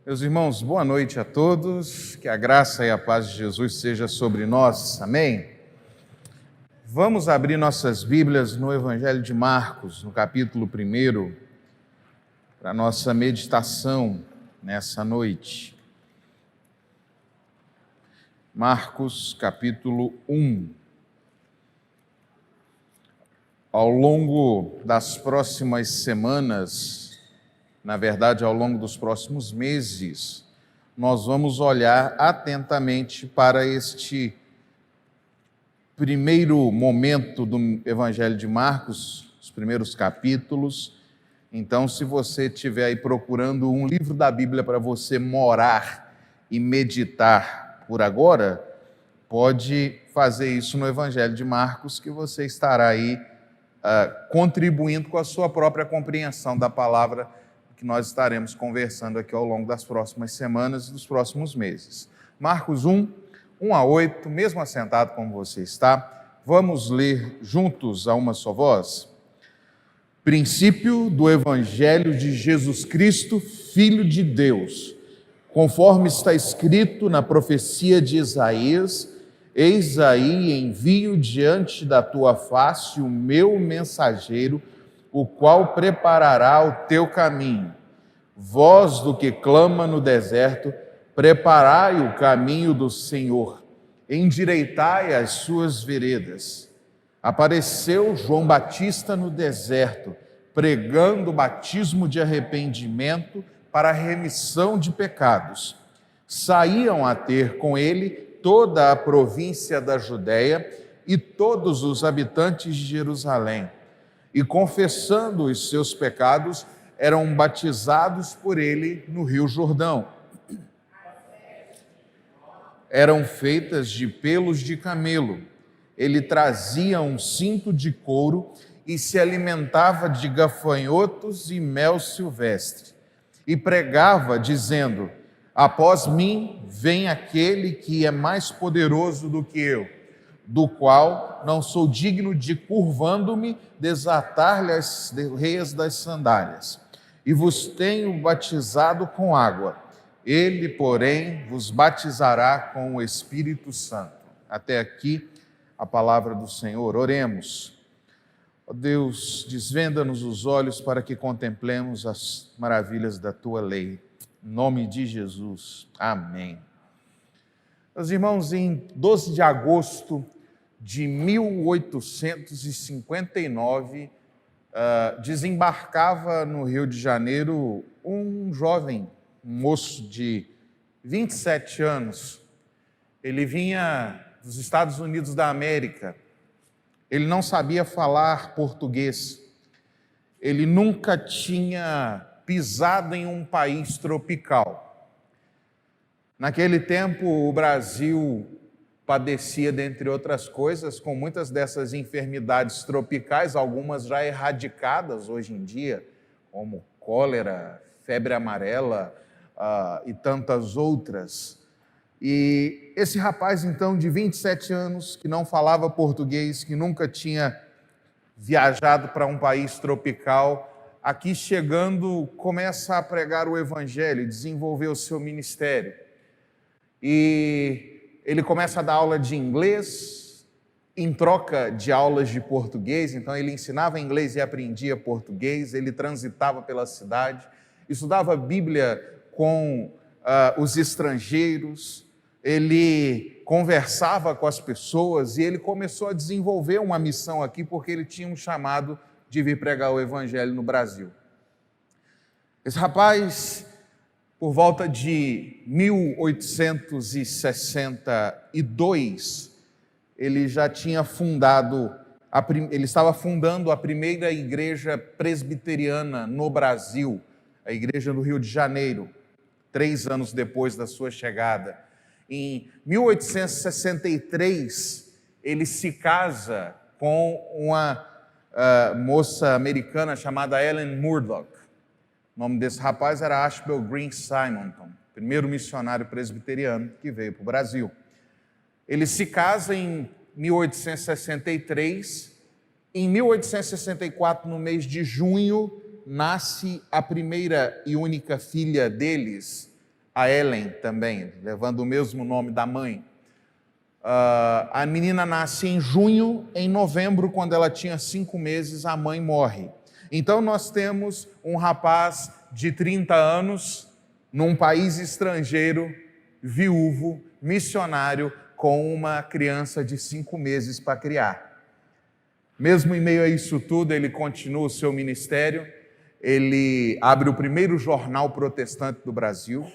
Meus irmãos, boa noite a todos, que a graça e a paz de Jesus seja sobre nós, amém? Vamos abrir nossas Bíblias no Evangelho de Marcos, no capítulo 1, para a nossa meditação nessa noite. Marcos, capítulo 1. Ao longo das próximas semanas, na verdade, ao longo dos próximos meses, nós vamos olhar atentamente para este primeiro momento do Evangelho de Marcos, os primeiros capítulos. Então, se você estiver aí procurando um livro da Bíblia para você morar e meditar por agora, pode fazer isso no Evangelho de Marcos, que você estará aí contribuindo com a sua própria compreensão da palavra que nós estaremos conversando aqui ao longo das próximas semanas e dos próximos meses. Marcos 1, 1 a 8, mesmo assentado como você está, vamos ler juntos a uma só voz. Princípio do Evangelho de Jesus Cristo, Filho de Deus, conforme está escrito na profecia de Isaías: eis aí envio diante da tua face o meu mensageiro, o qual preparará o teu caminho. Voz do que clama no deserto, preparai o caminho do Senhor, endireitai as suas veredas. Apareceu João Batista no deserto, pregando o batismo de arrependimento para a remissão de pecados. Saíam a ter com ele toda a província da Judéia e todos os habitantes de Jerusalém, e confessando os seus pecados, eram batizados por ele no Rio Jordão. Eram feitas de pelos de camelo. Ele trazia um cinto de couro e se alimentava de gafanhotos e mel silvestre. E pregava, dizendo: após mim vem aquele que é mais poderoso do que eu, do qual não sou digno de, curvando-me, desatar-lhe as reias das sandálias. E vos tenho batizado com água. Ele, porém, vos batizará com o Espírito Santo. Até aqui a palavra do Senhor. Oremos. Ó Deus, desvenda-nos os olhos para que contemplemos as maravilhas da tua lei. Em nome de Jesus. Amém. Meus irmãos, em 12 de agosto de 1859, desembarcava no Rio de Janeiro um jovem, um moço de 27 anos. Ele vinha dos Estados Unidos da América. Ele não sabia falar português. Ele nunca tinha pisado em um país tropical. Naquele tempo, o Brasil padecia, dentre outras coisas, com muitas dessas enfermidades tropicais, algumas já erradicadas hoje em dia, como cólera, febre amarela e tantas outras. E esse rapaz, então, de 27 anos, que não falava português, que nunca tinha viajado para um país tropical, aqui chegando, começa a pregar o Evangelho, desenvolver o seu ministério. E ele começa a dar aula de inglês, em troca de aulas de português. Então ele ensinava inglês e aprendia português. Ele transitava pela cidade, estudava Bíblia com os estrangeiros, ele conversava com as pessoas e ele começou a desenvolver uma missão aqui, porque ele tinha um chamado de vir pregar o Evangelho no Brasil. Esse rapaz, por volta de 1862, ele já tinha ele estava fundando a primeira igreja presbiteriana no Brasil, a igreja do Rio de Janeiro, 3 anos depois da sua chegada. Em 1863, ele se casa com uma moça americana chamada Ellen Murdoch. O nome desse rapaz era Ashbel Green Simonton, primeiro missionário presbiteriano que veio para o Brasil. Ele se casa em 1863. Em 1864, no mês de junho, nasce a primeira e única filha deles, a Ellen também, levando o mesmo nome da mãe. A menina nasce em junho, em novembro, quando ela tinha 5 meses, a mãe morre. Então nós temos um rapaz de 30 anos, num país estrangeiro, viúvo, missionário, com uma criança de 5 meses para criar. Mesmo em meio a isso tudo, ele continua o seu ministério, ele abre o primeiro jornal protestante do Brasil,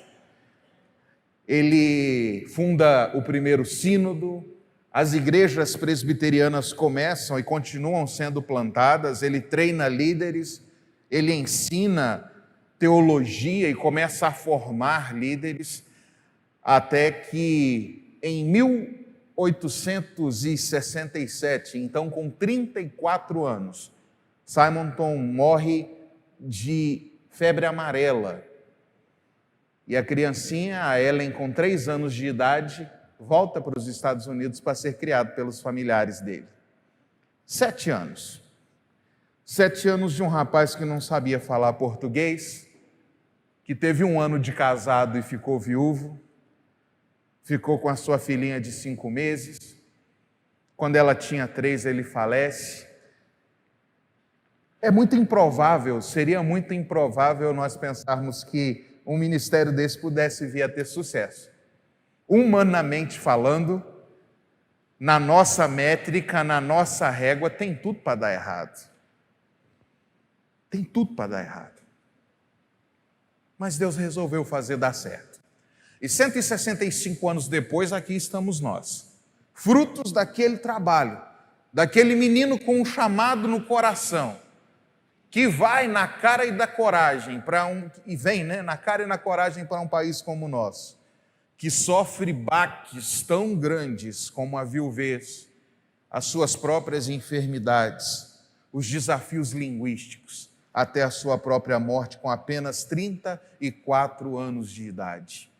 ele funda o primeiro sínodo, as igrejas presbiterianas começam e continuam sendo plantadas, ele treina líderes, ele ensina teologia e começa a formar líderes, até que em 1867, então com 34 anos, Simonton morre de febre amarela. E a criancinha, a Ellen, com 3 anos de idade, volta para os Estados Unidos para ser criado pelos familiares dele. 7 anos. 7 anos de um rapaz que não sabia falar português, que teve 1 ano de casado e ficou viúvo, ficou com a sua filhinha de 5 meses. Quando ela tinha 3, ele falece. É muito improvável, seria muito improvável nós pensarmos que um ministério desse pudesse vir a ter sucesso. Humanamente falando, na nossa métrica, na nossa régua, tem tudo para dar errado. Tem tudo para dar errado. Mas Deus resolveu fazer dar certo. E 165 anos depois, aqui estamos nós, frutos daquele trabalho, daquele menino com um chamado no coração, que vai na cara e da coragem na cara e na coragem para um país como o nosso, que sofre baques tão grandes como a viuvez, as suas próprias enfermidades, os desafios linguísticos, até a sua própria morte com apenas 34 anos de idade.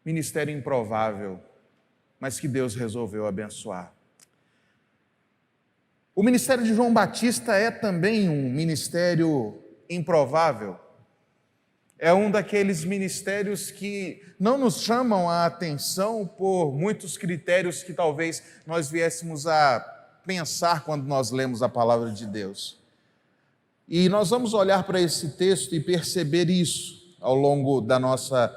Ministério improvável, mas que Deus resolveu abençoar. O ministério de João Batista é também um ministério improvável. É um daqueles ministérios que não nos chamam a atenção por muitos critérios que talvez nós viéssemos a pensar quando nós lemos a palavra de Deus. E nós vamos olhar para esse texto e perceber isso ao longo da nossa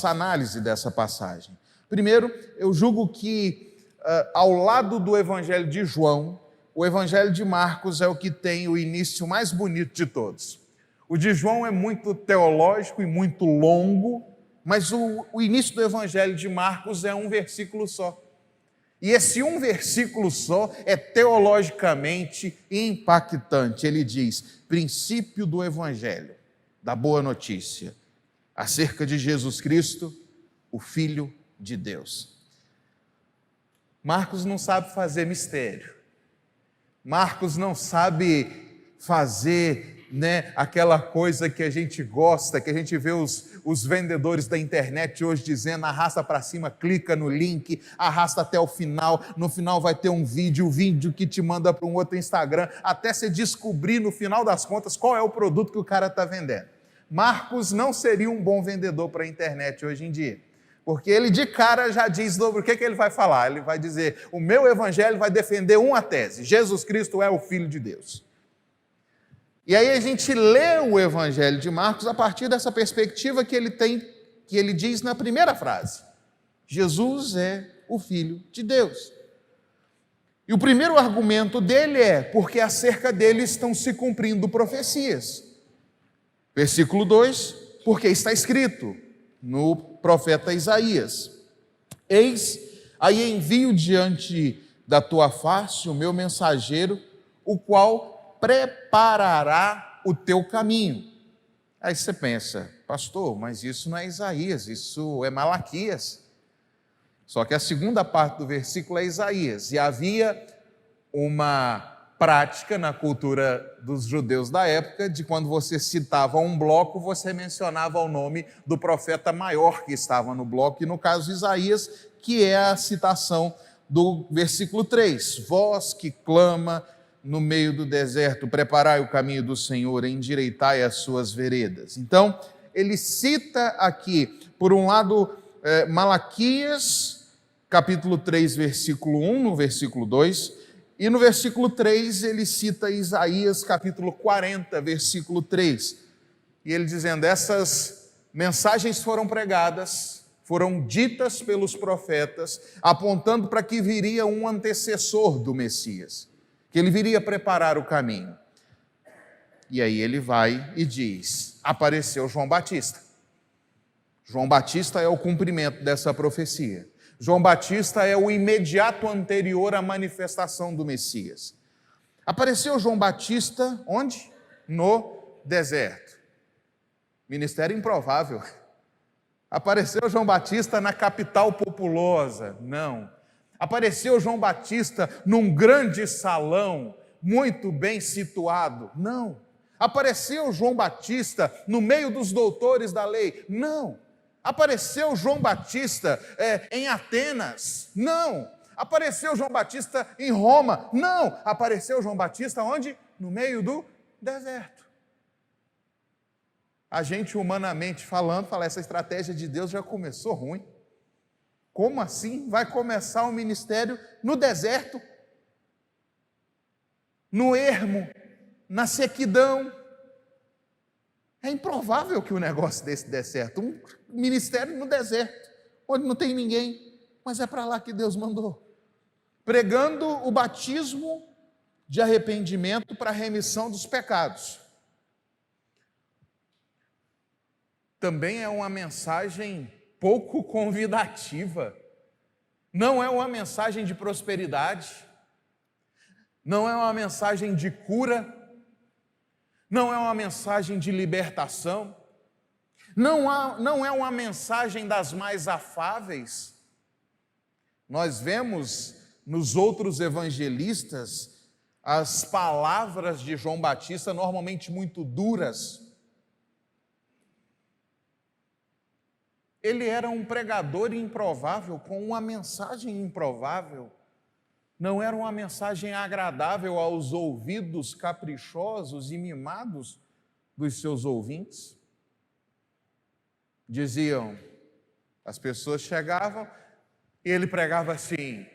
análise dessa passagem. Primeiro, eu julgo que ao lado do Evangelho de João, o Evangelho de Marcos é o que tem o início mais bonito de todos. O de João é muito teológico e muito longo, mas o início do Evangelho de Marcos é um versículo só. E esse um versículo só é teologicamente impactante. Ele diz: princípio do Evangelho, da boa notícia, acerca de Jesus Cristo, o Filho de Deus. Marcos não sabe fazer mistério. Marcos não sabe fazer, aquela coisa que a gente gosta, que a gente vê os vendedores da internet hoje dizendo: arrasta para cima, clica no link, arrasta até o final, no final vai ter um vídeo, o vídeo que te manda para um outro Instagram, até você descobrir no final das contas qual é o produto que o cara está vendendo. Marcos não seria um bom vendedor para a internet hoje em dia, porque ele de cara já diz sobre o que ele vai falar. Ele vai dizer: o meu evangelho vai defender uma tese: Jesus Cristo é o Filho de Deus. E aí a gente lê o Evangelho de Marcos a partir dessa perspectiva que ele diz na primeira frase: Jesus é o Filho de Deus. E o primeiro argumento dele é porque acerca dele estão se cumprindo profecias. Versículo 2, porque está escrito no profeta Isaías: eis, aí envio diante da tua face o meu mensageiro, o qual preparará o teu caminho. Aí você pensa: pastor, mas isso não é Isaías, isso é Malaquias. Só que a segunda parte do versículo é Isaías, e havia uma prática na cultura dos judeus da época de quando você citava um bloco, você mencionava o nome do profeta maior que estava no bloco, e no caso Isaías, que é a citação do versículo 3: voz que clama no meio do deserto, preparai o caminho do Senhor, endireitai as suas veredas. Então, ele cita aqui, por um lado, Malaquias, capítulo 3, versículo 1, no versículo 2, e no versículo 3 ele cita Isaías, capítulo 40, versículo 3. E ele dizendo, essas mensagens foram pregadas, foram ditas pelos profetas, apontando para que viria um antecessor do Messias, que ele viria preparar o caminho. E aí ele vai e diz, apareceu João Batista. João Batista é o cumprimento dessa profecia. João Batista é o imediato anterior à manifestação do Messias. Apareceu João Batista onde? No deserto. Ministério improvável. Apareceu João Batista na capital populosa? Não. Apareceu João Batista num grande salão, muito bem situado? Não. Apareceu João Batista no meio dos doutores da lei? Não. Apareceu João Batista em Atenas? Não. Apareceu João Batista em Roma? Não. Apareceu João Batista onde? No meio do deserto. A gente, humanamente falando, fala, essa estratégia de Deus já começou ruim. Como assim vai começar o ministério no deserto? No ermo? Na sequidão? É improvável que o negócio desse dê certo. Um ministério no deserto, onde não tem ninguém, mas é para lá que Deus mandou. Pregando o batismo de arrependimento para a remissão dos pecados. Também é uma mensagem pouco convidativa. Não é uma mensagem de prosperidade. Não é uma mensagem de cura. Não é uma mensagem de libertação. Não é uma mensagem das mais afáveis. Nós vemos nos outros evangelistas as palavras de João Batista normalmente muito duras. Ele era um pregador improvável, com uma mensagem improvável. Não era uma mensagem agradável aos ouvidos caprichosos e mimados dos seus ouvintes. Diziam, as pessoas chegavam e ele pregava assim,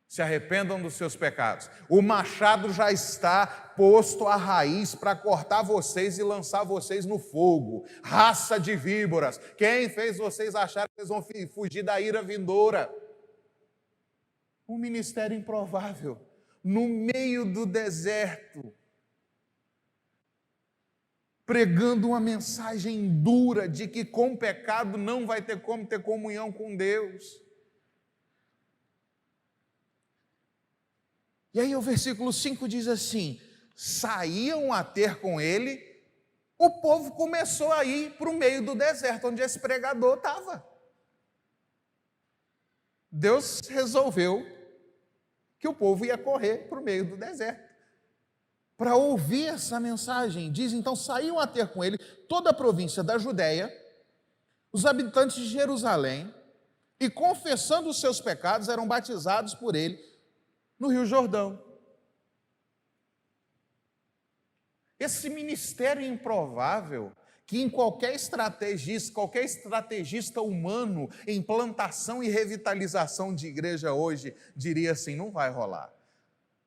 se arrependam dos seus pecados. O machado já está posto à raiz para cortar vocês e lançar vocês no fogo. Raça de víboras, quem fez vocês acharem que vocês vão fugir da ira vindoura? Um ministério improvável, no meio do deserto, pregando uma mensagem dura de que com pecado não vai ter como ter comunhão com Deus. E aí o versículo 5 diz assim, saíam a ter com ele, o povo começou a ir para o meio do deserto, onde esse pregador estava. Deus resolveu que o povo ia correr para o meio do deserto, para ouvir essa mensagem. Diz, então, saíam a ter com ele toda a província da Judéia, os habitantes de Jerusalém, e confessando os seus pecados, eram batizados por ele no Rio Jordão. Esse ministério improvável, que em qualquer estrategista humano em plantação e revitalização de igreja hoje, diria assim, não vai rolar.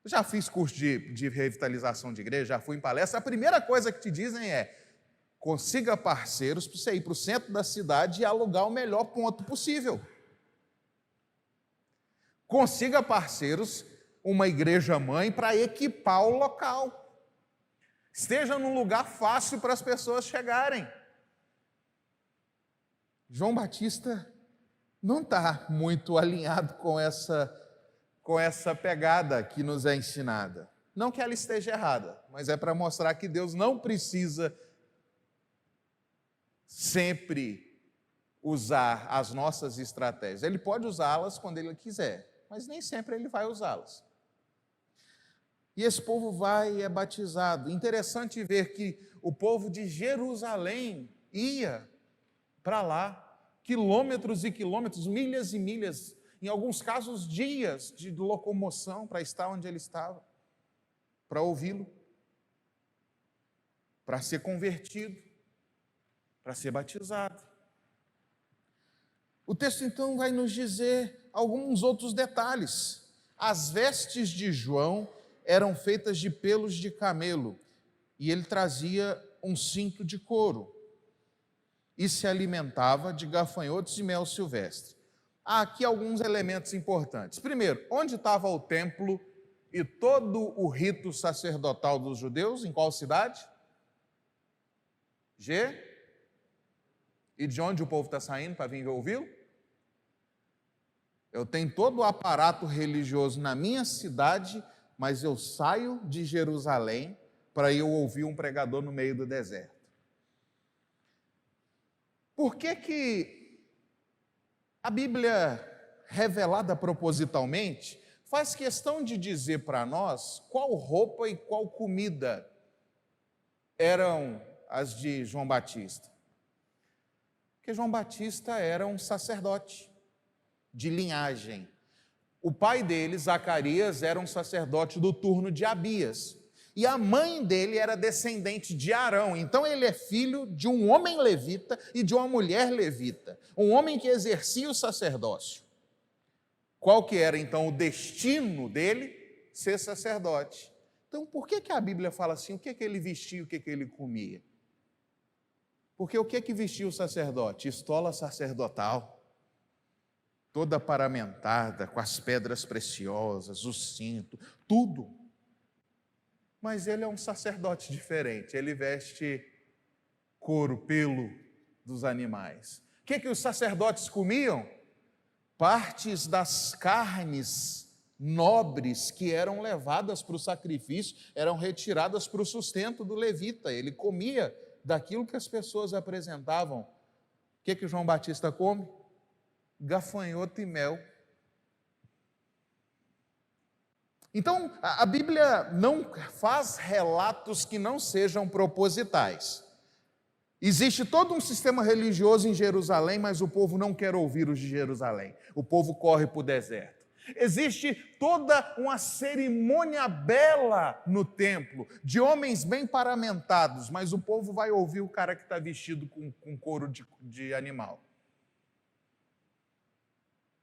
Eu já fiz curso de revitalização de igreja, já fui em palestra, a primeira coisa que te dizem é, consiga parceiros para você ir para o centro da cidade e alugar o melhor ponto possível. Consiga parceiros, uma igreja mãe, para equipar o local. Esteja num lugar fácil para as pessoas chegarem. João Batista não está muito alinhado com essa pegada que nos é ensinada. Não que ela esteja errada, mas é para mostrar que Deus não precisa sempre usar as nossas estratégias. Ele pode usá-las quando Ele quiser, mas nem sempre Ele vai usá-las. E esse povo vai e é batizado. Interessante ver que o povo de Jerusalém ia para lá, quilômetros e quilômetros, milhas e milhas, em alguns casos dias de locomoção para estar onde ele estava, para ouvi-lo, para ser convertido. para ser batizado. O texto então vai nos dizer alguns outros detalhes. As vestes de João eram feitas de pelos de camelo e ele trazia um cinto de couro e se alimentava de gafanhotos e mel silvestre. Há aqui alguns elementos importantes. Primeiro, onde estava o templo e todo o rito sacerdotal dos judeus? Em qual cidade? G? E de onde o povo está saindo para vir ouvi-lo? Eu tenho todo o aparato religioso na minha cidade, mas eu saio de Jerusalém para eu ouvir um pregador no meio do deserto. Por que a Bíblia, revelada propositalmente, faz questão de dizer para nós qual roupa e qual comida eram as de João Batista? Porque João Batista era um sacerdote de linhagem. O pai dele, Zacarias, era um sacerdote do turno de Abias. E a mãe dele era descendente de Arão. Então ele é filho de um homem levita e de uma mulher levita. Um homem que exercia o sacerdócio. Qual que era então o destino dele? Ser sacerdote. Então por que a Bíblia fala assim? O que ele vestia, o que ele comia? Porque o que vestia o sacerdote? Estola sacerdotal. Toda paramentada, com as pedras preciosas, o cinto, tudo. Mas ele é um sacerdote diferente, ele veste couro, pelo dos animais. O que os sacerdotes comiam? Partes das carnes nobres que eram levadas para o sacrifício, eram retiradas para o sustento do levita. Ele comia daquilo que as pessoas apresentavam. O que João Batista come? Gafanhoto e mel. Então, a Bíblia não faz relatos que não sejam propositais. Existe todo um sistema religioso em Jerusalém, mas o povo não quer ouvir os de Jerusalém. O povo corre para o deserto. Existe toda uma cerimônia bela no templo, de homens bem paramentados, mas o povo vai ouvir o cara que está vestido com couro de animal.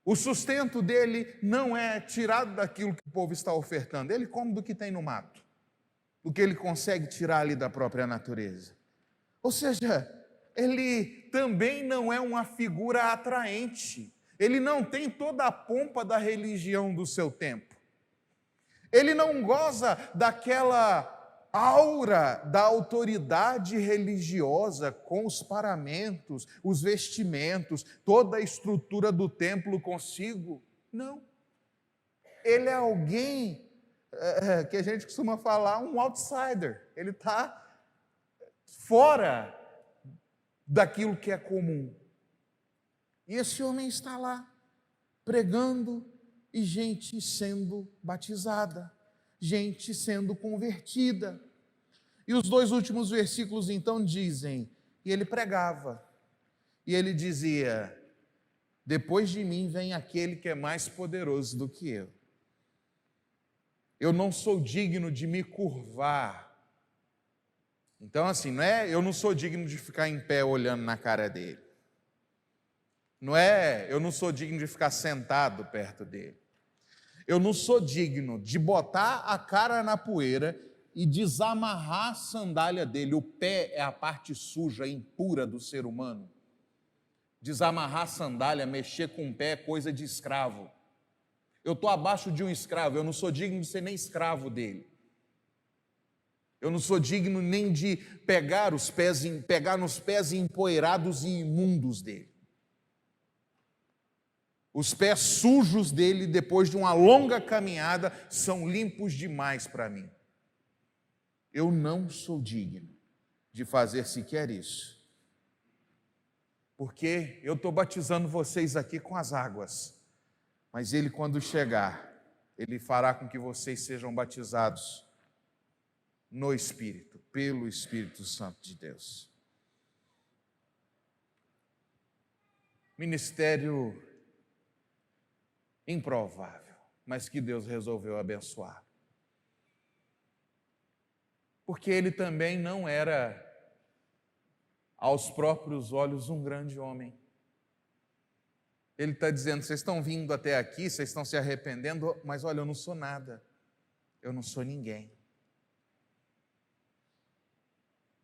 O sustento dele não é tirado daquilo que o povo está ofertando. Ele come do que tem no mato, do que ele consegue tirar ali da própria natureza. Ou seja, ele também não é uma figura atraente. Ele não tem toda a pompa da religião do seu tempo. Ele não goza daquela aura da autoridade religiosa com os paramentos, os vestimentos, toda a estrutura do templo consigo. Não. Ele é alguém que a gente costuma falar, um outsider. Ele está fora daquilo que é comum. E esse homem está lá, pregando, e gente sendo batizada, gente sendo convertida. E os dois últimos versículos então dizem, e ele pregava, e ele dizia, depois de mim vem aquele que é mais poderoso do que eu. Eu não sou digno de me curvar. Então assim, não é, eu não sou digno de ficar em pé olhando na cara dele. Não é, eu não sou digno de ficar sentado perto dele. Eu não sou digno de botar a cara na poeira e desamarrar a sandália dele. O pé é a parte suja, impura do ser humano. Desamarrar a sandália, mexer com o pé é coisa de escravo. Eu estou abaixo de um escravo, eu não sou digno de ser nem escravo dele. Eu não sou digno nem de pegar nos pés empoeirados e imundos dele. Os pés sujos dele, depois de uma longa caminhada, são limpos demais para mim. Eu não sou digno de fazer sequer isso. Porque eu estou batizando vocês aqui com as águas. Mas ele, quando chegar, ele fará com que vocês sejam batizados no Espírito, pelo Espírito Santo de Deus. Ministério improvável, mas que Deus resolveu abençoar. Porque ele também não era aos próprios olhos, um grande homem. Ele está dizendo, vocês estão vindo até aqui, vocês estão se arrependendo, mas olha, eu não sou nada, eu não sou ninguém.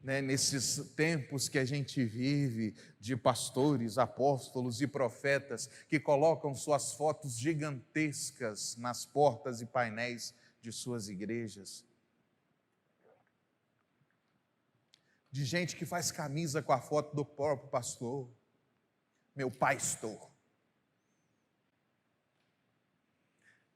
Nesses tempos que a gente vive de pastores, apóstolos e profetas que colocam suas fotos gigantescas nas portas e painéis de suas igrejas, de gente que faz camisa com a foto do próprio pastor, meu pastor,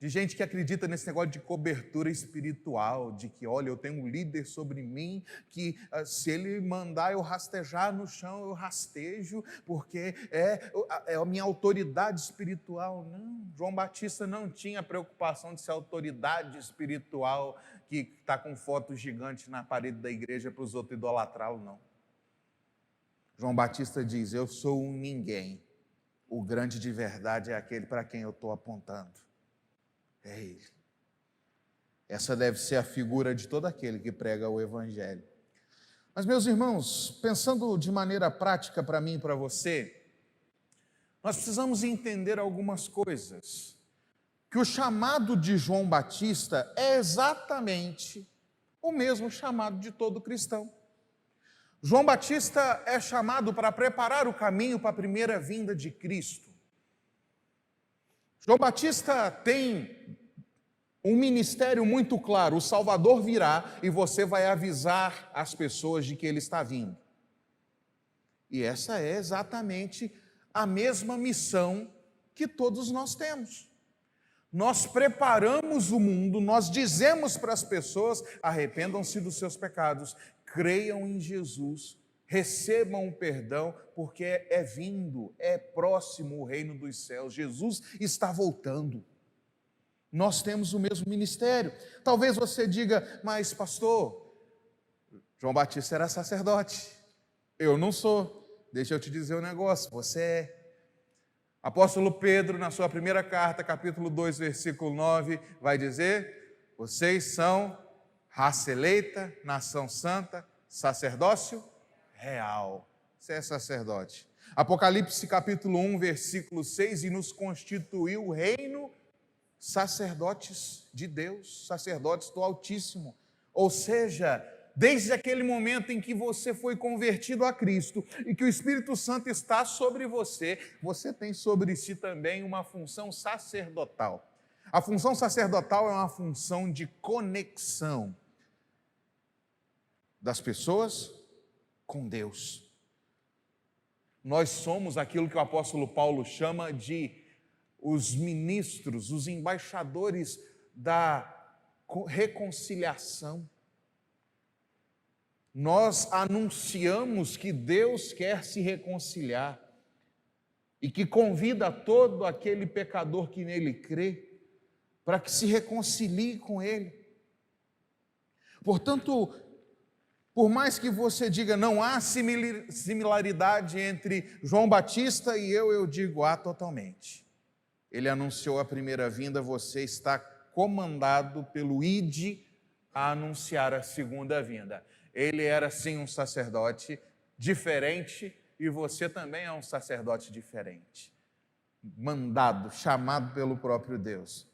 de gente que acredita nesse negócio de cobertura espiritual, de que, olha, eu tenho um líder sobre mim, que se ele mandar eu rastejar no chão, eu rastejo, porque é a minha autoridade espiritual. Não, João Batista não tinha preocupação de ser autoridade espiritual, que está com foto gigante na parede da igreja para os outros idolatrá-lo, não. João Batista diz, eu sou um ninguém, o grande de verdade é aquele para quem eu estou apontando. É Ele. Essa deve ser a figura de todo aquele que prega o Evangelho. Mas, meus irmãos, pensando de maneira prática para mim e para você, nós precisamos entender algumas coisas. Que o chamado de João Batista é exatamente o mesmo chamado de todo cristão. João Batista é chamado para preparar o caminho para a primeira vinda de Cristo. João Batista tem um ministério muito claro, o Salvador virá e você vai avisar as pessoas de que Ele está vindo. E essa é exatamente a mesma missão que todos nós temos. Nós preparamos o mundo, nós dizemos para as pessoas, arrependam-se dos seus pecados, creiam em Jesus, recebam o perdão, porque é vindo, é próximo o reino dos céus, Jesus está voltando. Nós temos o mesmo ministério. Talvez você diga, mas pastor, João Batista era sacerdote, eu não sou. Deixa eu te dizer um negócio, você é. Apóstolo Pedro, na sua primeira carta, capítulo 2, versículo 9, vai dizer, vocês são raça eleita, nação santa, sacerdócio real. Você é sacerdote. Apocalipse capítulo 1, versículo 6, e nos constituiu reino, sacerdotes de Deus, sacerdotes do Altíssimo. Ou seja, desde aquele momento em que você foi convertido a Cristo e que o Espírito Santo está sobre você, você tem sobre si também uma função sacerdotal. A função sacerdotal é uma função de conexão das pessoas com Deus. Nós somos aquilo que o apóstolo Paulo chama de os ministros, os embaixadores da reconciliação. Nós anunciamos que Deus quer se reconciliar e que convida todo aquele pecador que nele crê para que se reconcilie com Ele. Portanto, por mais que você diga não há similaridade entre João Batista e eu digo há totalmente. Ele anunciou a primeira vinda, você está comandado pelo ID a anunciar a segunda vinda. Ele era sim um sacerdote diferente e você também é um sacerdote diferente. Mandado, chamado pelo próprio Deus.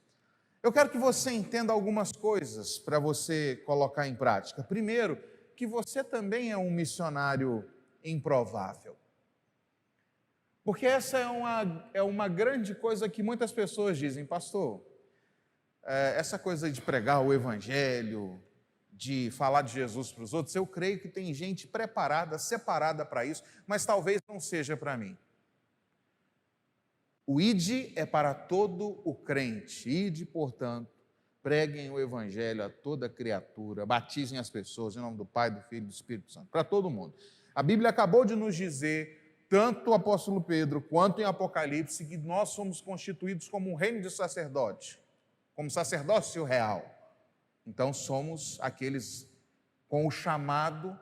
Eu quero que você entenda algumas coisas para você colocar em prática. Primeiro, que você também é um missionário improvável. Porque essa é uma grande coisa que muitas pessoas dizem, pastor, essa coisa de pregar o Evangelho, de falar de Jesus para os outros, eu creio que tem gente preparada, separada para isso, mas talvez não seja para mim. O ide é para todo o crente, ide, portanto, preguem o Evangelho a toda criatura, batizem as pessoas em nome do Pai, do Filho e do Espírito Santo, para todo mundo. A Bíblia acabou de nos dizer, tanto o apóstolo Pedro quanto em Apocalipse, que nós somos constituídos como um reino de sacerdote, como sacerdócio real. Então somos aqueles com o chamado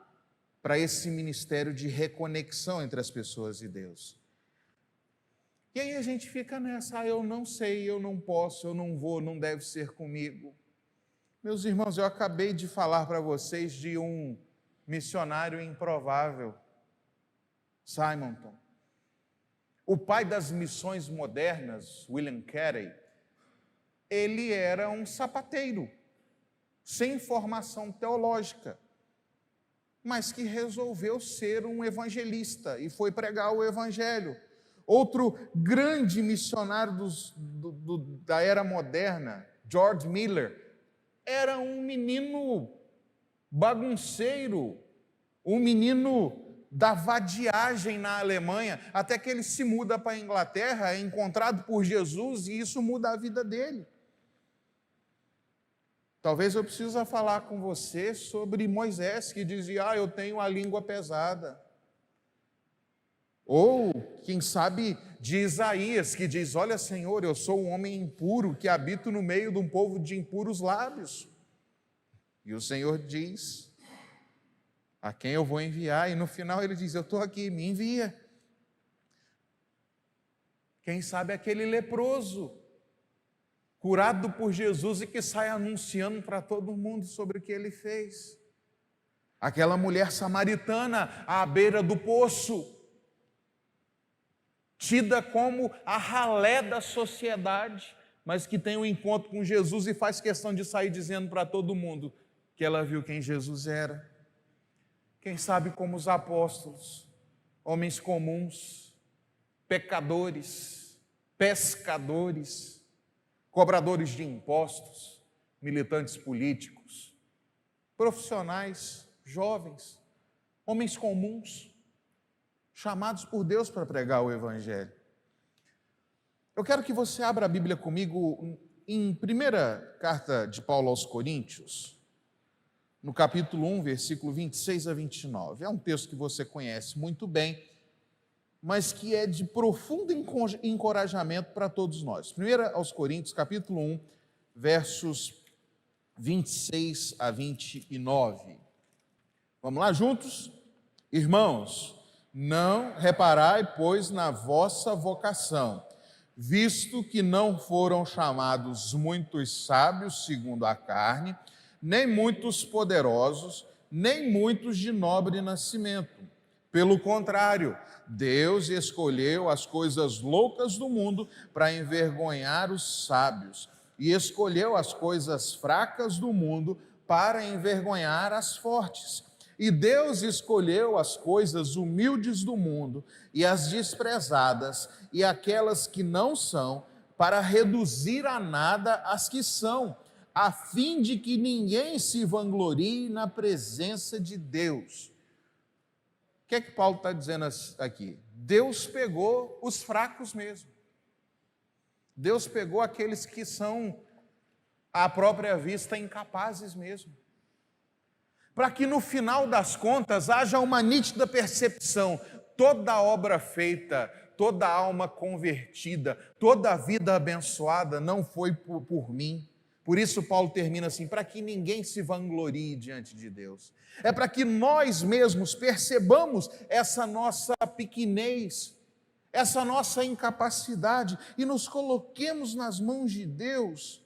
para esse ministério de reconexão entre as pessoas e Deus. E aí a gente fica nessa, eu não sei, eu não posso, eu não vou, não deve ser comigo. Meus irmãos, eu acabei de falar para vocês de um missionário improvável. Simonton. O pai das missões modernas, William Carey, ele era um sapateiro, sem formação teológica, mas que resolveu ser um evangelista e foi pregar o evangelho. Outro grande missionário da era moderna, George Miller, era um menino bagunceiro, um menino da vadiagem na Alemanha, até que ele se muda para a Inglaterra, é encontrado por Jesus e isso muda a vida dele. Talvez eu precise falar com você sobre Moisés, que dizia, eu tenho a língua pesada. Ou, quem sabe, de Isaías, que diz, olha Senhor, eu sou um homem impuro, que habito no meio de um povo de impuros lábios. E o Senhor diz, a quem eu vou enviar? E no final ele diz, eu estou aqui, me envia. Quem sabe aquele leproso, curado por Jesus e que sai anunciando para todo mundo sobre o que ele fez. Aquela mulher samaritana à beira do poço, tida como a ralé da sociedade, mas que tem um encontro com Jesus e faz questão de sair dizendo para todo mundo que ela viu quem Jesus era. Quem sabe como os apóstolos, homens comuns, pecadores, pescadores, cobradores de impostos, militantes políticos, profissionais, jovens, homens comuns, chamados por Deus para pregar o Evangelho. Eu quero que você abra a Bíblia comigo em primeira carta de Paulo aos Coríntios, no capítulo 1, versículo 26 a 29. É um texto que você conhece muito bem, mas que é de profundo encorajamento para todos nós. Primeira aos Coríntios, capítulo 1, versos 26 a 29. Vamos lá juntos? Irmãos, não reparai, pois, na vossa vocação, visto que não foram chamados muitos sábios segundo a carne, nem muitos poderosos, nem muitos de nobre nascimento. Pelo contrário, Deus escolheu as coisas loucas do mundo para envergonhar os sábios, e escolheu as coisas fracas do mundo para envergonhar as fortes. E Deus escolheu as coisas humildes do mundo e as desprezadas e aquelas que não são, para reduzir a nada as que são, a fim de que ninguém se vanglorie na presença de Deus. O que é que Paulo está dizendo aqui? Deus pegou os fracos mesmo. Deus pegou aqueles que são, à própria vista, incapazes mesmo, para que no final das contas haja uma nítida percepção: toda obra feita, toda alma convertida, toda vida abençoada não foi por mim. Por isso Paulo termina assim: para que ninguém se vanglorie diante de Deus. É para que nós mesmos percebamos essa nossa pequenez, essa nossa incapacidade e nos coloquemos nas mãos de Deus,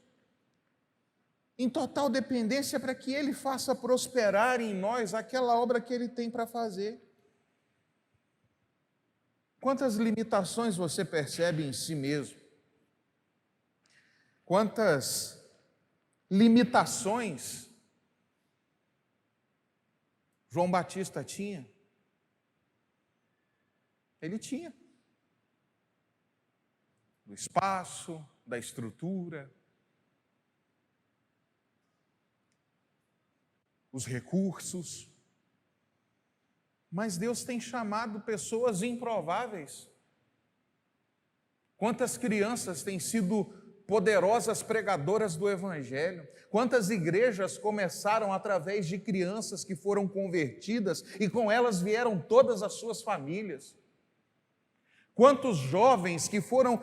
em total dependência, para que Ele faça prosperar em nós aquela obra que Ele tem para fazer. Quantas limitações você percebe em si mesmo? Quantas limitações João Batista tinha? Ele tinha. Do espaço, da estrutura, os recursos, mas Deus tem chamado pessoas improváveis. Quantas crianças têm sido poderosas pregadoras do Evangelho? Quantas igrejas começaram através de crianças que foram convertidas e com elas vieram todas as suas famílias? Quantos jovens que foram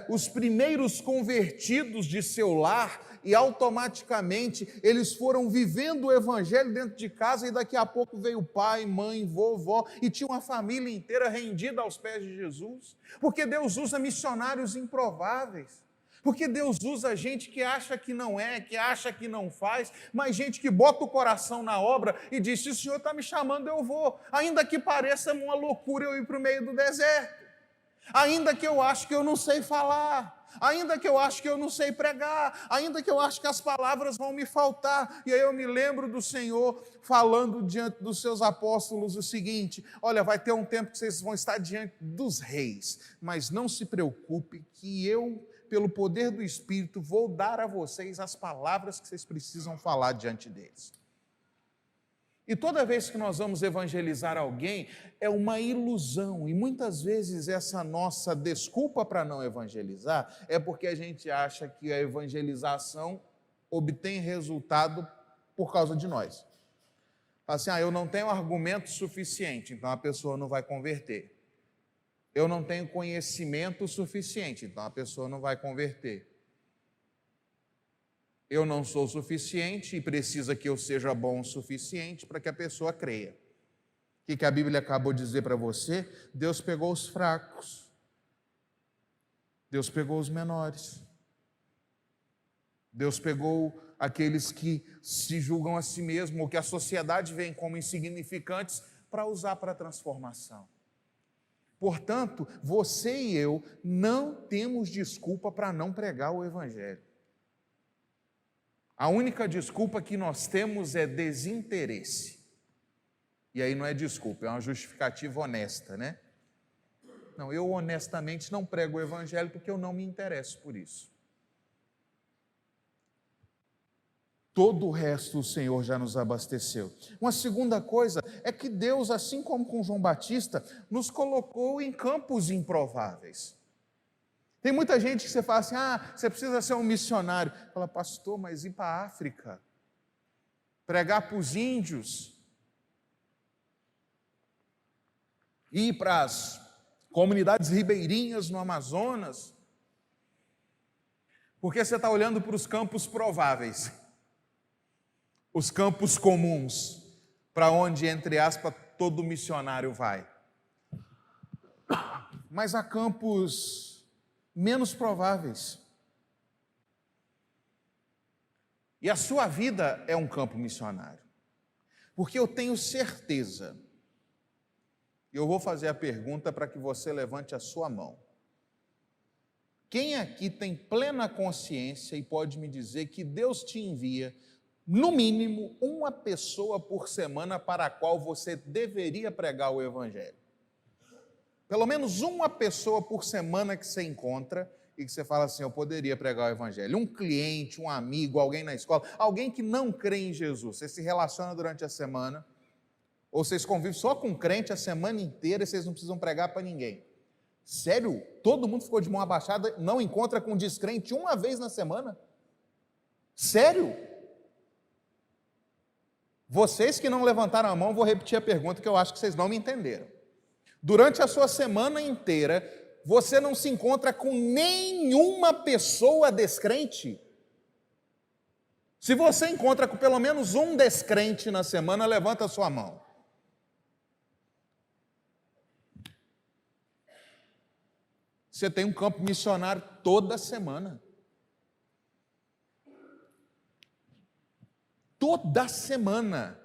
os primeiros convertidos de seu lar e automaticamente eles foram vivendo o Evangelho dentro de casa e daqui a pouco veio pai, mãe, vovó e tinha uma família inteira rendida aos pés de Jesus? Porque Deus usa missionários improváveis. Porque Deus usa gente que acha que não é, que acha que não faz, mas gente que bota o coração na obra e diz: se o Senhor está me chamando, eu vou. Ainda que pareça uma loucura eu ir para o meio do deserto. Ainda que eu acho que eu não sei falar, ainda que eu acho que eu não sei pregar, ainda que eu acho que as palavras vão me faltar. E aí eu me lembro do Senhor falando diante dos seus apóstolos o seguinte: olha, vai ter um tempo que vocês vão estar diante dos reis, mas não se preocupe que eu, pelo poder do Espírito, vou dar a vocês as palavras que vocês precisam falar diante deles. E toda vez que nós vamos evangelizar alguém, é uma ilusão. E muitas vezes essa nossa desculpa para não evangelizar é porque a gente acha que a evangelização obtém resultado por causa de nós. Fala assim: eu não tenho argumento suficiente, então a pessoa não vai converter. Eu não tenho conhecimento suficiente, então a pessoa não vai converter. Eu não sou suficiente e precisa que eu seja bom o suficiente para que a pessoa creia. O que a Bíblia acabou de dizer para você? Deus pegou os fracos. Deus pegou os menores. Deus pegou aqueles que se julgam a si mesmos ou que a sociedade vê como insignificantes para usar para a transformação. Portanto, você e eu não temos desculpa para não pregar o Evangelho. A única desculpa que nós temos é desinteresse. E aí não é desculpa, é uma justificativa honesta, né? Não, eu honestamente não prego o Evangelho porque eu não me interesso por isso. Todo o resto o Senhor já nos abasteceu. Uma segunda coisa é que Deus, assim como com João Batista, nos colocou em campos improváveis. Tem muita gente que você fala assim: você precisa ser um missionário. Fala: pastor, mas ir para a África? Pregar para os índios? Ir para as comunidades ribeirinhas no Amazonas? Porque você está olhando para os campos prováveis, os campos comuns, para onde, entre aspas, todo missionário vai. Mas há campos menos prováveis. E a sua vida é um campo missionário. Porque eu tenho certeza, e eu vou fazer a pergunta para que você levante a sua mão. Quem aqui tem plena consciência e pode me dizer que Deus te envia, no mínimo, uma pessoa por semana para a qual você deveria pregar o Evangelho? Pelo menos uma pessoa por semana que você encontra e que você fala assim: eu poderia pregar o Evangelho. Um cliente, um amigo, alguém na escola, alguém que não crê em Jesus. Você se relaciona durante a semana, ou vocês convivem só com crente a semana inteira e vocês não precisam pregar para ninguém. Sério? Todo mundo ficou de mão abaixada, não encontra com descrente uma vez na semana? Sério? Vocês que não levantaram a mão, vou repetir a pergunta que eu acho que vocês não me entenderam. Durante a sua semana inteira, você não se encontra com nenhuma pessoa descrente? Se você encontra com pelo menos um descrente na semana, levanta a sua mão. Você tem um campo missionário toda semana. Toda semana.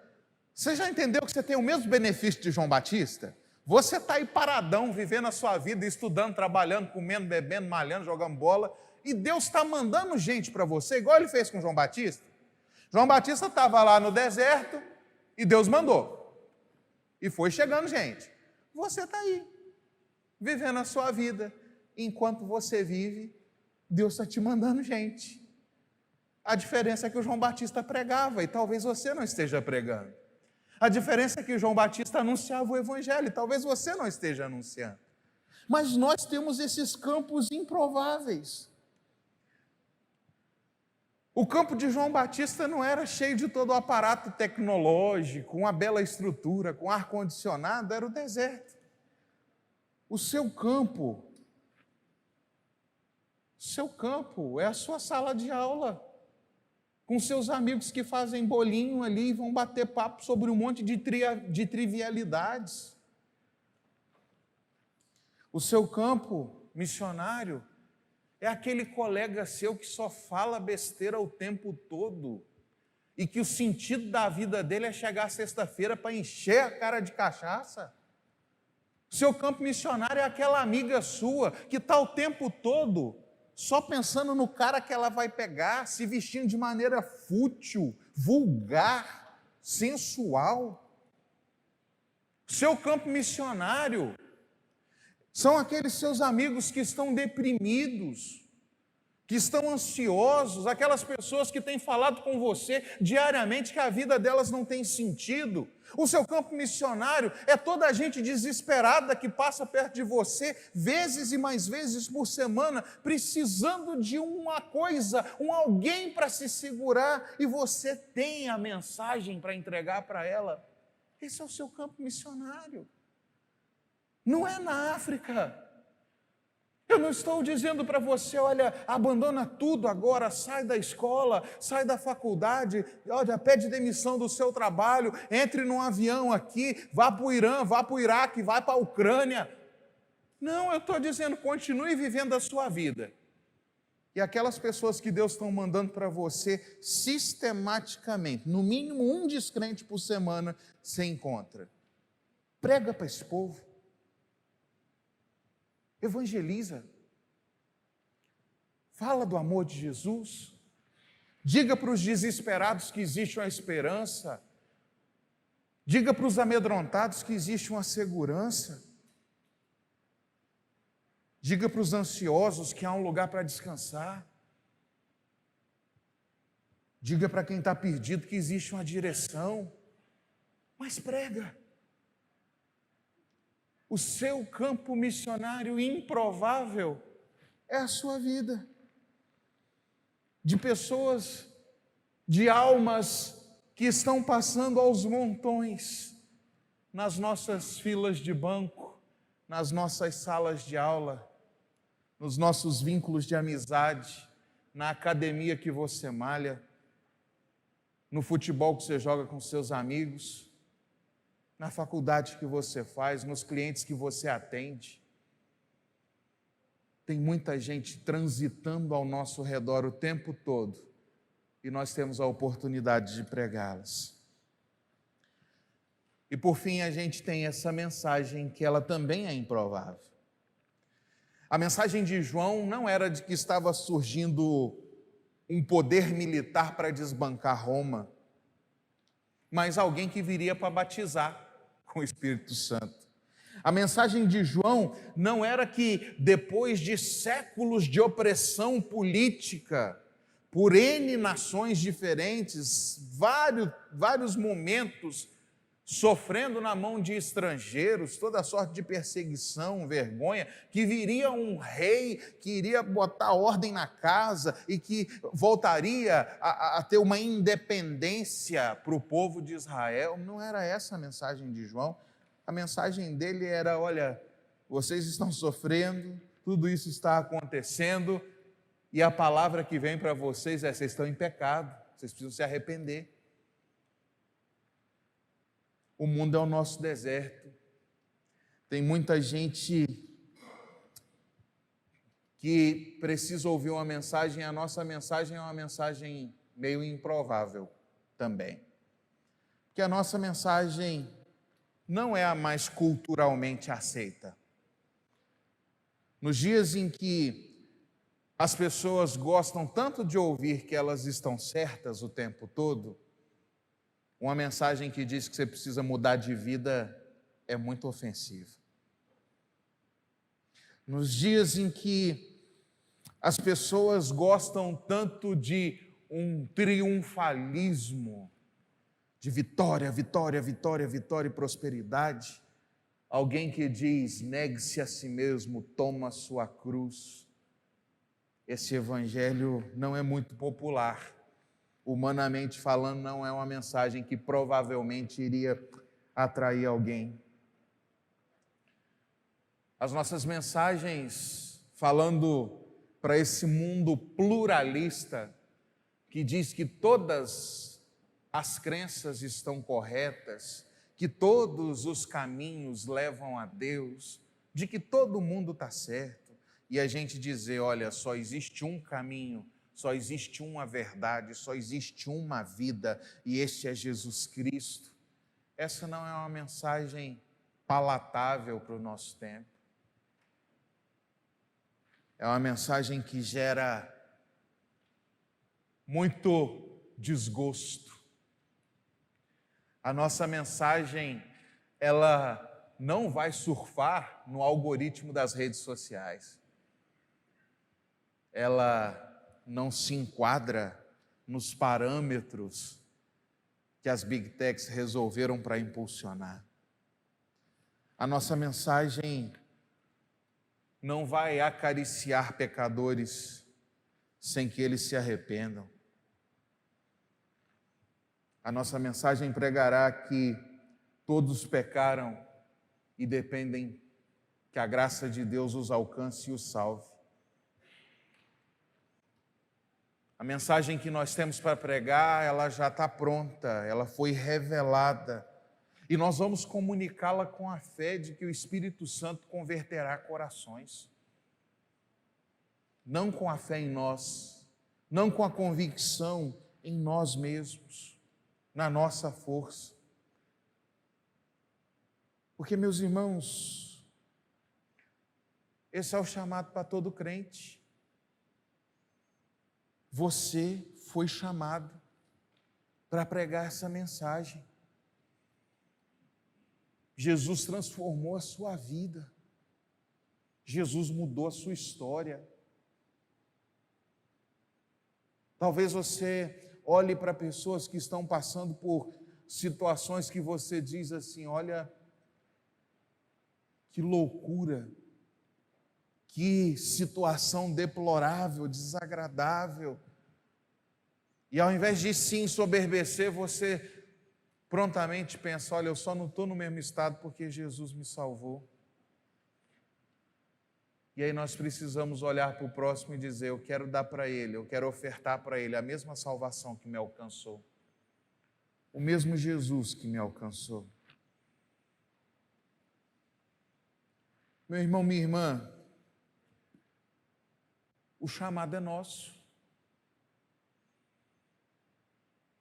Você já entendeu que você tem o mesmo benefício de João Batista? Você está aí paradão, vivendo a sua vida, estudando, trabalhando, comendo, bebendo, malhando, jogando bola, e Deus está mandando gente para você, igual Ele fez com João Batista. João Batista estava lá no deserto, e Deus mandou. E foi chegando gente. Você está aí, vivendo a sua vida. Enquanto você vive, Deus está te mandando gente. A diferença é que o João Batista pregava, e talvez você não esteja pregando. A diferença é que o João Batista anunciava o Evangelho, talvez você não esteja anunciando. Mas nós temos esses campos improváveis. O campo de João Batista não era cheio de todo o aparato tecnológico, uma bela estrutura, com ar-condicionado, era o deserto. O seu campo é a sua sala de aula, com seus amigos que fazem bolinho ali e vão bater papo sobre um monte de trivialidades. O seu campo missionário é aquele colega seu que só fala besteira o tempo todo e que o sentido da vida dele é chegar sexta-feira para encher a cara de cachaça. Seu campo missionário é aquela amiga sua que está o tempo todo só pensando no cara que ela vai pegar, se vestindo de maneira fútil, vulgar, sensual. Seu campo missionário são aqueles seus amigos que estão deprimidos, que estão ansiosos, aquelas pessoas que têm falado com você diariamente que a vida delas não tem sentido. O seu campo missionário é toda a gente desesperada que passa perto de você vezes e mais vezes por semana, precisando de uma coisa, alguém para se segurar, e você tem a mensagem para entregar para ela. Esse é o seu campo missionário. Não é na África. Eu não estou dizendo para você, olha, abandona tudo agora, sai da escola, sai da faculdade, olha, pede demissão do seu trabalho, entre num avião aqui, vá para o Irã, vá para o Iraque, vá para a Ucrânia. Não, eu estou dizendo, continue vivendo a sua vida. E aquelas pessoas que Deus está mandando para você, sistematicamente, no mínimo um descrente por semana, você encontra. Prega para esse povo. Evangeliza, fala do amor de Jesus, diga para os desesperados que existe uma esperança, diga para os amedrontados que existe uma segurança, diga para os ansiosos que há um lugar para descansar, diga para quem está perdido que existe uma direção, mas prega. O seu campo missionário improvável é a sua vida. De pessoas, de almas que estão passando aos montões nas nossas filas de banco, nas nossas salas de aula, nos nossos vínculos de amizade, na academia que você malha, no futebol que você joga com seus amigos, na faculdade que você faz, nos clientes que você atende. Tem muita gente transitando ao nosso redor o tempo todo e nós temos a oportunidade de pregá-las. E por fim a gente tem essa mensagem que ela também é improvável. A mensagem de João não era de que estava surgindo um poder militar para desbancar Roma, mas alguém que viria para batizar com o Espírito Santo. A mensagem de João não era que depois de séculos de opressão política, por N nações diferentes, vários momentos, sofrendo na mão de estrangeiros, toda sorte de perseguição, vergonha, que viria um rei que iria botar ordem na casa e que voltaria a ter uma independência para o povo de Israel. Não era essa a mensagem de João. A mensagem dele era, olha, vocês estão sofrendo, tudo isso está acontecendo, e a palavra que vem para vocês é, vocês estão em pecado, vocês precisam se arrepender. O mundo é o nosso deserto. Tem muita gente que precisa ouvir uma mensagem, a nossa mensagem é uma mensagem meio improvável também. Porque a nossa mensagem não é a mais culturalmente aceita. Nos dias em que as pessoas gostam tanto de ouvir que elas estão certas o tempo todo, uma mensagem que diz que você precisa mudar de vida é muito ofensiva. Nos dias em que as pessoas gostam tanto de um triunfalismo, de vitória, vitória, vitória, vitória e prosperidade, alguém que diz, negue-se a si mesmo, toma a sua cruz. Esse evangelho não é muito popular. Humanamente falando, não é uma mensagem que provavelmente iria atrair alguém. As nossas mensagens, falando para esse mundo pluralista, que diz que todas as crenças estão corretas, que todos os caminhos levam a Deus, de que todo mundo está certo, e a gente dizer, olha, só existe um caminho, só existe uma verdade, só existe uma vida, e este é Jesus Cristo. Essa não é uma mensagem palatável para o nosso tempo. É uma mensagem que gera muito desgosto. A nossa mensagem, ela não vai surfar no algoritmo das redes sociais. Ela não se enquadra nos parâmetros que as Big Techs resolveram para impulsionar. A nossa mensagem não vai acariciar pecadores sem que eles se arrependam. A nossa mensagem pregará que todos pecaram e dependem que a graça de Deus os alcance e os salve. A mensagem que nós temos para pregar, ela já está pronta, ela foi revelada. E nós vamos comunicá-la com a fé de que o Espírito Santo converterá corações. Não com a fé em nós, não com a convicção em nós mesmos, na nossa força. Porque, meus irmãos, esse é o chamado para todo crente. Você foi chamado para pregar essa mensagem. Jesus transformou a sua vida. Jesus mudou a sua história. Talvez você olhe para pessoas que estão passando por situações que você diz assim, olha, que loucura, que situação deplorável, desagradável. E ao invés de se ensoberbecer, você prontamente pensa, olha, eu só não estou no mesmo estado porque Jesus me salvou. E aí nós precisamos olhar para o próximo e dizer, eu quero dar para ele, eu quero ofertar para ele a mesma salvação que me alcançou. O mesmo Jesus que me alcançou. Meu irmão, minha irmã, o chamado é nosso.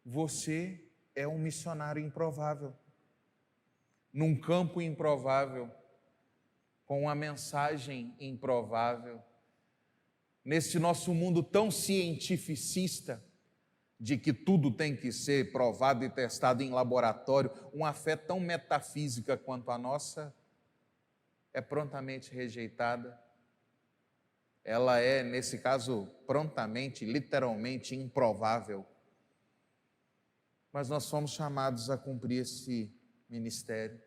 Você é um missionário improvável, num campo improvável, com uma mensagem improvável, nesse nosso mundo tão cientificista, de que tudo tem que ser provado e testado em laboratório, uma fé tão metafísica quanto a nossa é prontamente rejeitada. Ela é, nesse caso, prontamente, literalmente improvável. Mas nós fomos chamados a cumprir esse ministério.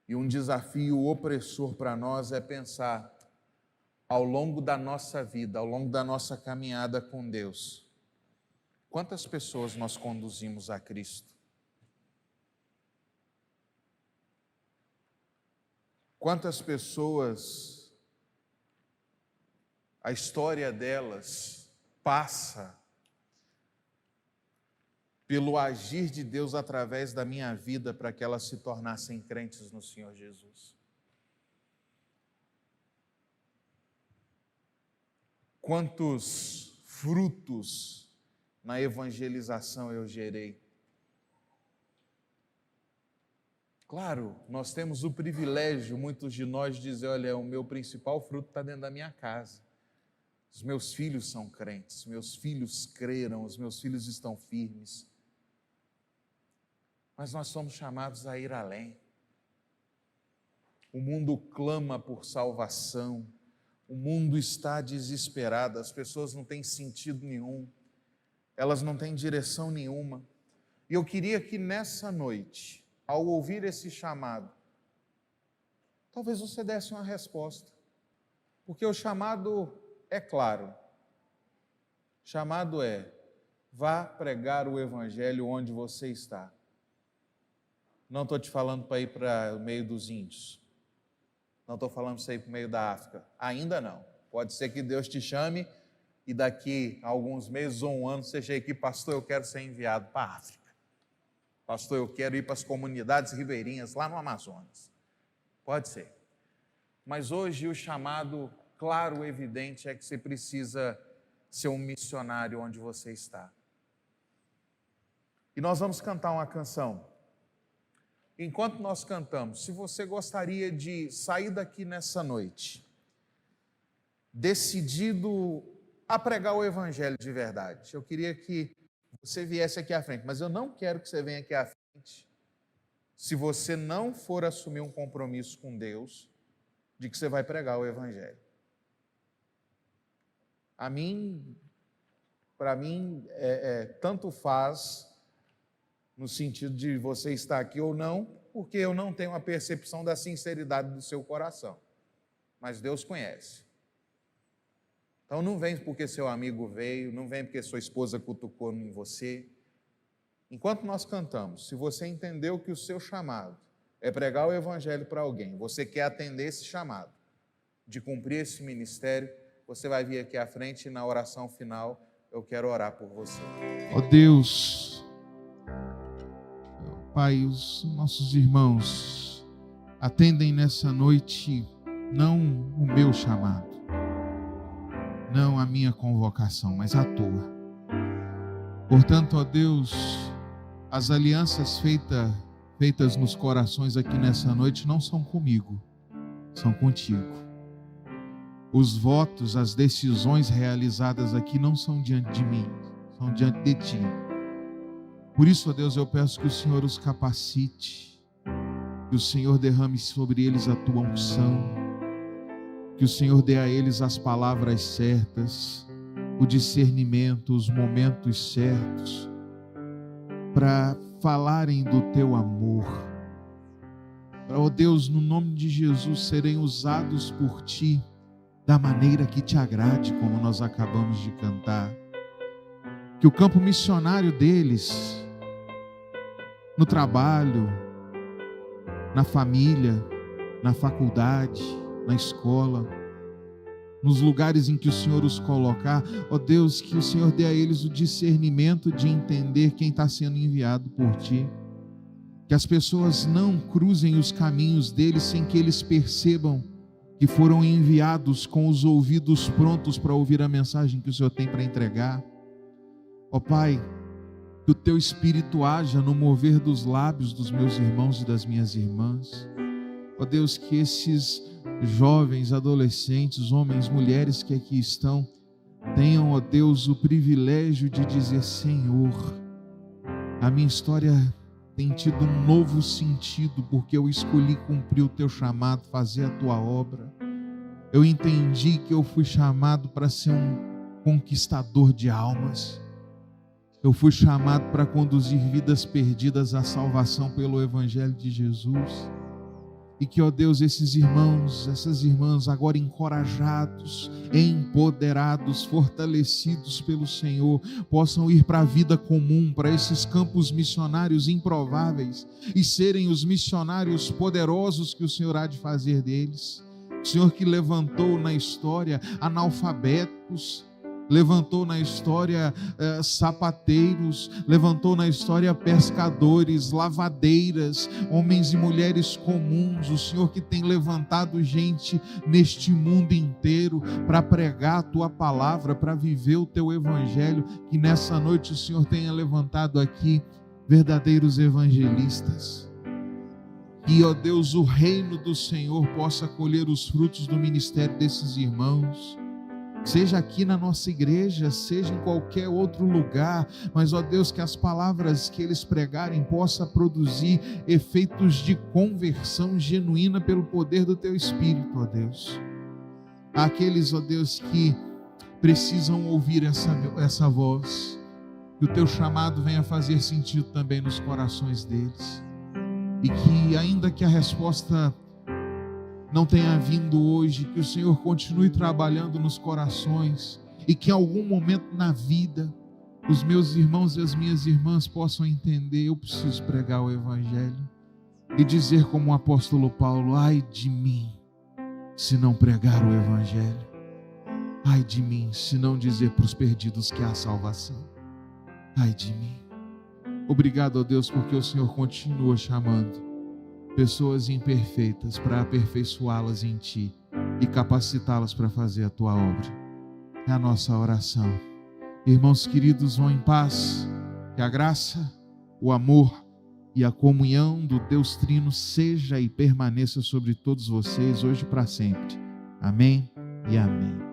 E um desafio opressor para nós é pensar, ao longo da nossa vida, ao longo da nossa caminhada com Deus, quantas pessoas nós conduzimos a Cristo? Quantas pessoas, a história delas passa pelo agir de Deus através da minha vida para que elas se tornassem crentes no Senhor Jesus? Quantos frutos na evangelização eu gerei? Claro, nós temos o privilégio, muitos de nós, de dizer, olha, o meu principal fruto está dentro da minha casa. Os meus filhos são crentes, meus filhos creram, os meus filhos estão firmes. Mas nós somos chamados a ir além. O mundo clama por salvação, o mundo está desesperado, as pessoas não têm sentido nenhum, elas não têm direção nenhuma. E eu queria que nessa noite, ao ouvir esse chamado, talvez você desse uma resposta, porque o chamado é claro. O chamado é, vá pregar o evangelho onde você está. Não estou te falando para ir para o meio dos índios. Não estou falando para você ir para o meio da África. Ainda não. Pode ser que Deus te chame e daqui a alguns meses ou um ano você chegue aqui, pastor, eu quero ser enviado para a África. Pastor, eu quero ir para as comunidades ribeirinhas lá no Amazonas. Pode ser. Mas hoje o chamado claro, evidente, é que você precisa ser um missionário onde você está. E nós vamos cantar uma canção. Enquanto nós cantamos, se você gostaria de sair daqui nessa noite, decidido a pregar o evangelho de verdade, eu queria que você viesse aqui à frente, mas eu não quero que você venha aqui à frente se você não for assumir um compromisso com Deus de que você vai pregar o evangelho. Para mim, tanto faz no sentido de você estar aqui ou não, porque eu não tenho a percepção da sinceridade do seu coração, mas Deus conhece. Então não vem porque seu amigo veio, não vem porque sua esposa cutucou em você. Enquanto nós cantamos, se você entendeu que o seu chamado é pregar o evangelho para alguém, você quer atender esse chamado, de cumprir esse ministério, você vai vir aqui à frente e na oração final eu quero orar por você. Ó Deus, Pai, os nossos irmãos atendem nessa noite não o meu chamado, não a minha convocação, mas a tua. Portanto, ó Deus, as alianças feitas nos corações aqui nessa noite não são comigo, são contigo. Os votos, as decisões realizadas aqui não são diante de mim, são diante de ti. Por isso, ó Deus, eu peço que o Senhor os capacite, que o Senhor derrame sobre eles a tua unção, que o Senhor dê a eles as palavras certas, o discernimento, os momentos certos, para falarem do teu amor. Ó Deus, no nome de Jesus, serem usados por ti da maneira que te agrade, como nós acabamos de cantar. Que o campo missionário deles, no trabalho, na família, na faculdade, na escola, nos lugares em que o Senhor os colocar, ó Deus, que o Senhor dê a eles o discernimento de entender quem está sendo enviado por ti. Que as pessoas não cruzem os caminhos deles sem que eles percebam que foram enviados com os ouvidos prontos para ouvir a mensagem que o Senhor tem para entregar. Ó Pai, que o teu Espírito haja no mover dos lábios dos meus irmãos e das minhas irmãs. Ó Deus, que esses jovens, adolescentes, homens, mulheres que aqui estão, tenham, ó Deus, o privilégio de dizer: Senhor, a minha história tem tido um novo sentido, porque eu escolhi cumprir o teu chamado, fazer a tua obra. Eu entendi que eu fui chamado para ser um conquistador de almas. Eu fui chamado para conduzir vidas perdidas à salvação pelo Evangelho de Jesus. E que, ó Deus, esses irmãos, essas irmãs, agora encorajados, empoderados, fortalecidos pelo Senhor, possam ir para a vida comum, para esses campos missionários improváveis, e serem os missionários poderosos que o Senhor há de fazer deles. O Senhor que levantou na história analfabetos, levantou na história sapateiros, levantou na história pescadores, lavadeiras, homens e mulheres comuns. O Senhor que tem levantado gente neste mundo inteiro para pregar a tua palavra, para viver o teu evangelho. Que nessa noite o Senhor tenha levantado aqui verdadeiros evangelistas. Que, ó Deus, o reino do Senhor possa colher os frutos do ministério desses irmãos, seja aqui na nossa igreja, seja em qualquer outro lugar, mas, ó Deus, que as palavras que eles pregarem possam produzir efeitos de conversão genuína pelo poder do teu Espírito, ó Deus. Aqueles, ó Deus, que precisam ouvir essa voz, que o teu chamado venha fazer sentido também nos corações deles, e que, ainda que a resposta não tenha vindo hoje, que o Senhor continue trabalhando nos corações, e que em algum momento na vida os meus irmãos e as minhas irmãs possam entender: eu preciso pregar o evangelho, e dizer como o apóstolo Paulo: ai de mim se não pregar o evangelho, ai de mim se não dizer para os perdidos que há salvação, ai de mim. Obrigado, ó Deus, porque o Senhor continua chamando pessoas imperfeitas para aperfeiçoá-las em Ti e capacitá-las para fazer a Tua obra. É a nossa oração. Irmãos queridos, vão em paz. Que a graça, o amor e a comunhão do Deus Trino seja e permaneça sobre todos vocês hoje e para sempre. Amém e amém.